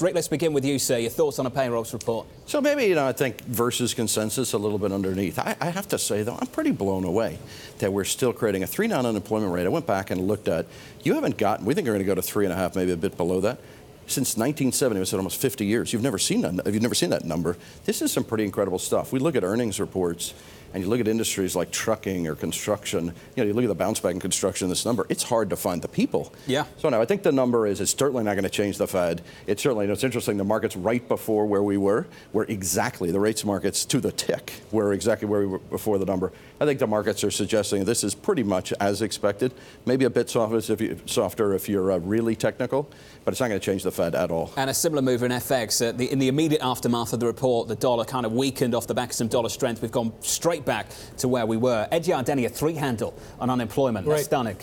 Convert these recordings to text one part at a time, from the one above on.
Rick, let's begin with you, sir. Your thoughts on a payrolls report? So maybe, I think versus consensus a little bit underneath. I have to say, though, I'm pretty blown away that we're still creating a 3.9 unemployment rate. I went back and looked at, we think we're going to go to 3.5, maybe a bit below that. Since 1970, it's almost 50 years. You've never seen that number. This is some pretty incredible stuff. We look at earnings reports, and you look at industries like trucking or construction. You look at the bounce back in construction. This number, it's hard to find the people. Yeah. So no, I think the number is. It's certainly not going to change the Fed. It's certainly. It's interesting. The markets right before where we were exactly the rates markets to the tick. Were exactly where we were before the number. I think the markets are suggesting this is pretty much as expected. Maybe a bit softer if you're really technical, but it's not going to change the Fed at all. And a similar move in FX. In the immediate aftermath of the report, the dollar kind of weakened off the back of some dollar strength. We've gone straight back to where we were. Ed Yardeni, a 3 handle on unemployment. That's stunning.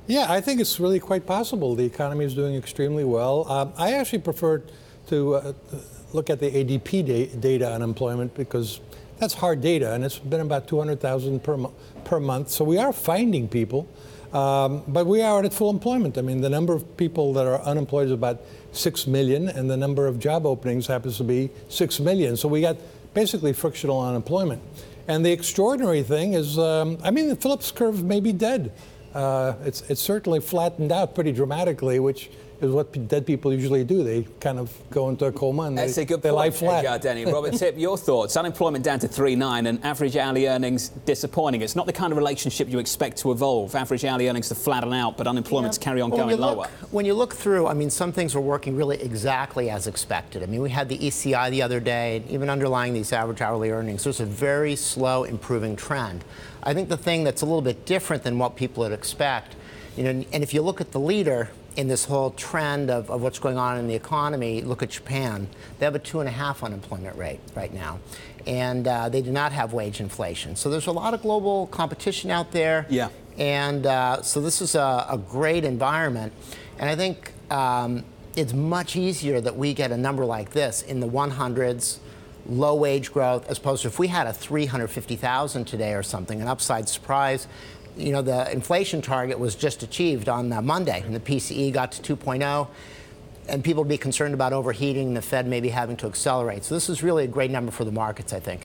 Yeah, I think it's really quite possible. The economy is doing extremely well. I actually prefer to look at the ADP data unemployment because that's hard data, and it's been about 200,000 per month. So we are finding people, but we are at full employment. I mean, the number of people that are unemployed is about 6 million, and the number of job openings happens to be 6 million. So we got basically frictional unemployment. And the extraordinary thing is, the Phillips curve may be dead. It's certainly flattened out pretty dramatically, which is what dead people usually do. They kind of go into a coma and they lie flat. Yardeni. Robert Tipp, your thoughts? Unemployment down to 3.9 and average hourly earnings disappointing. It's not the kind of relationship you expect to evolve. Average hourly earnings to flatten out, but unemployment to carry on going lower. When you look through, some things are working really exactly as expected. We had the ECI the other day, even underlying these average hourly earnings, there's a very slow improving trend. I think the thing that's a little bit different than what people would expect, and if you look at the leader in this whole trend of what's going on in the economy, look at Japan. They have a 2.5 unemployment rate right now, and they do not have wage inflation. So there's a lot of global competition out there. Yeah. And so this is a great environment, and I think it's much easier that we get a number like this in the 100s, low wage growth, as opposed to if we had a 350,000 today or something, an upside surprise. The inflation target was just achieved on Monday, and the PCE got to 2.0, and people would be concerned about overheating, the Fed maybe having to accelerate. So this is really a great number for the markets, I think.